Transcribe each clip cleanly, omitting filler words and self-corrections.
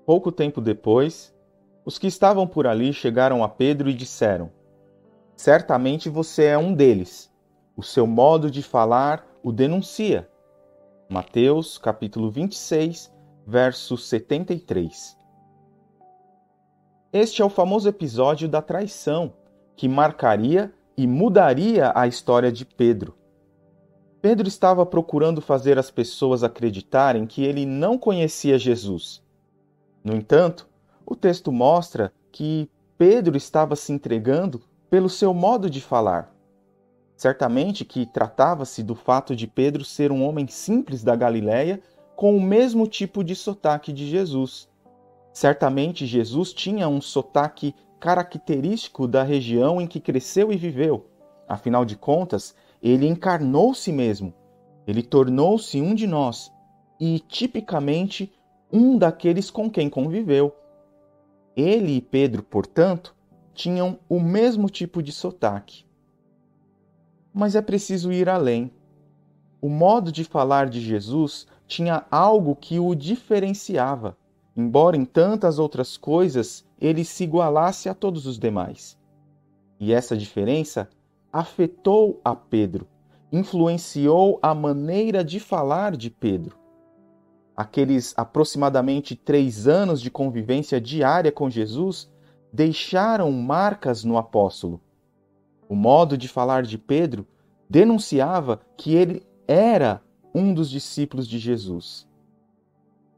Pouco tempo depois, os que estavam por ali chegaram a Pedro e disseram: Certamente você é um deles. O seu modo de falar o denuncia. Mateus, capítulo 26, verso 73. Este é o famoso episódio da traição, que marcaria e mudaria a história de Pedro. Pedro estava procurando fazer as pessoas acreditarem que ele não conhecia Jesus. No entanto, o texto mostra que Pedro estava se entregando pelo seu modo de falar. Certamente que tratava-se do fato de Pedro ser um homem simples da Galiléia com o mesmo tipo de sotaque de Jesus. Certamente Jesus tinha um sotaque característico da região em que cresceu e viveu. Afinal de contas, ele encarnou-se mesmo. Ele tornou-se um de nós e, tipicamente, um daqueles com quem conviveu. Ele e Pedro, portanto, tinham o mesmo tipo de sotaque. Mas é preciso ir além. O modo de falar de Jesus tinha algo que o diferenciava, embora em tantas outras coisas ele se igualasse a todos os demais. E essa diferença afetou a Pedro, influenciou a maneira de falar de Pedro. Aqueles aproximadamente 3 anos de convivência diária com Jesus deixaram marcas no apóstolo. O modo de falar de Pedro denunciava que ele era um dos discípulos de Jesus.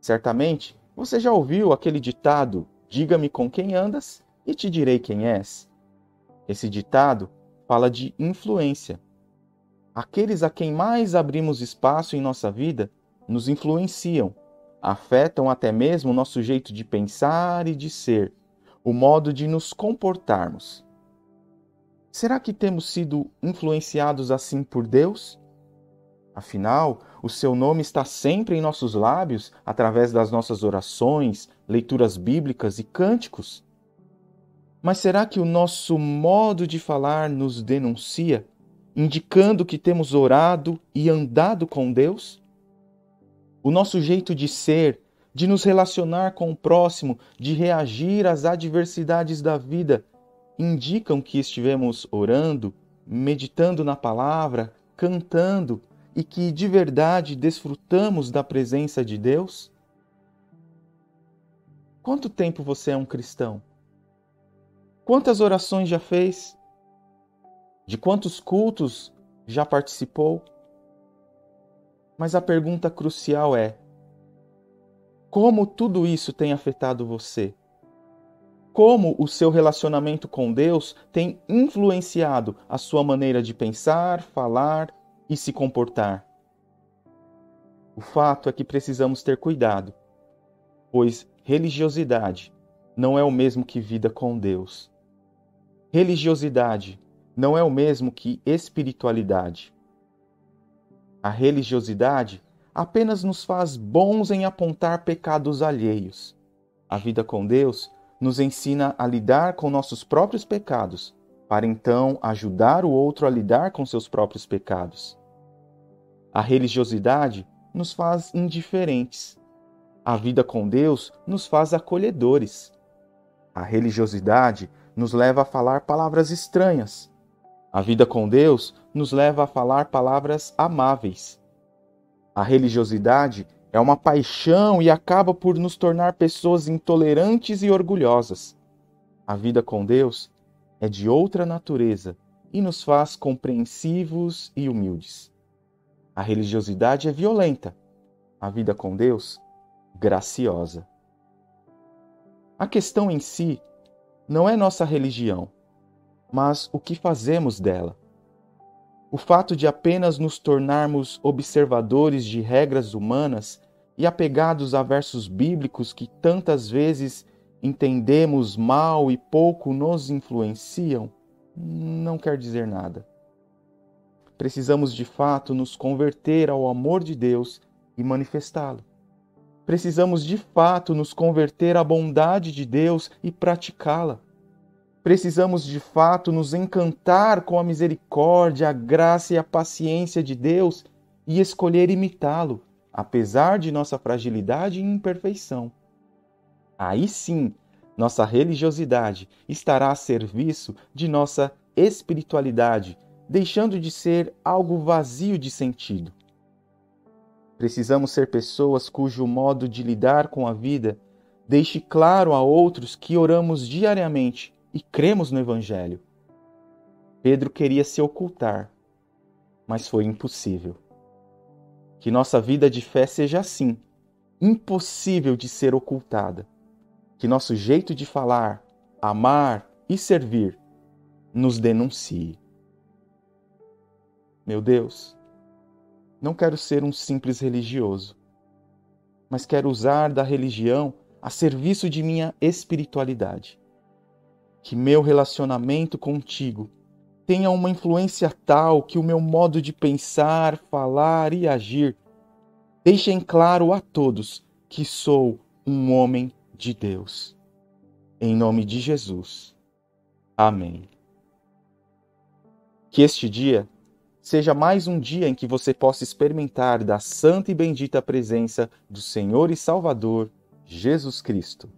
Certamente, você já ouviu aquele ditado: diga-me com quem andas e te direi quem és. Esse ditado fala de influência. Aqueles a quem mais abrimos espaço em nossa vida nos influenciam, afetam até mesmo o nosso jeito de pensar e de ser, o modo de nos comportarmos. Será que temos sido influenciados assim por Deus? Afinal, o seu nome está sempre em nossos lábios através das nossas orações, leituras bíblicas e cânticos. Mas será que o nosso modo de falar nos denuncia, indicando que temos orado e andado com Deus? O nosso jeito de ser, de nos relacionar com o próximo, de reagir às adversidades da vida, indicam que estivemos orando, meditando na palavra, cantando e que de verdade desfrutamos da presença de Deus? Quanto tempo você é um cristão? Quantas orações já fez? De quantos cultos já participou? Mas a pergunta crucial é: como tudo isso tem afetado você? Como o seu relacionamento com Deus tem influenciado a sua maneira de pensar, falar e se comportar? O fato é que precisamos ter cuidado, pois religiosidade não é o mesmo que vida com Deus. Religiosidade não é o mesmo que espiritualidade. A religiosidade apenas nos faz bons em apontar pecados alheios. A vida com Deus nos ensina a lidar com nossos próprios pecados, para então ajudar o outro a lidar com seus próprios pecados. A religiosidade nos faz indiferentes. A vida com Deus nos faz acolhedores. A religiosidade nos leva a falar palavras estranhas. A vida com Deus nos leva a falar palavras amáveis. A religiosidade é uma paixão e acaba por nos tornar pessoas intolerantes e orgulhosas. A vida com Deus é de outra natureza e nos faz compreensivos e humildes. A religiosidade é violenta. A vida com Deus, graciosa. A questão em si não é nossa religião, mas o que fazemos dela. O fato de apenas nos tornarmos observadores de regras humanas e apegados a versos bíblicos que tantas vezes entendemos mal e pouco nos influenciam, não quer dizer nada. Precisamos de fato nos converter ao amor de Deus e manifestá-lo. Precisamos de fato nos converter à bondade de Deus e praticá-la. Precisamos de fato nos encantar com a misericórdia, a graça e a paciência de Deus e escolher imitá-lo, apesar de nossa fragilidade e imperfeição. Aí sim, nossa religiosidade estará a serviço de nossa espiritualidade, deixando de ser algo vazio de sentido. Precisamos ser pessoas cujo modo de lidar com a vida deixe claro a outros que oramos diariamente e cremos no Evangelho. Pedro queria se ocultar, mas foi impossível. Que nossa vida de fé seja assim, impossível de ser ocultada. Que nosso jeito de falar, amar e servir nos denuncie. Meu Deus, não quero ser um simples religioso, mas quero usar da religião a serviço de minha espiritualidade. Que meu relacionamento contigo tenha uma influência tal que o meu modo de pensar, falar e agir deixem claro a todos que sou um homem de Deus. Em nome de Jesus. Amém. Que este dia seja mais um dia em que você possa experimentar da santa e bendita presença do Senhor e Salvador, Jesus Cristo.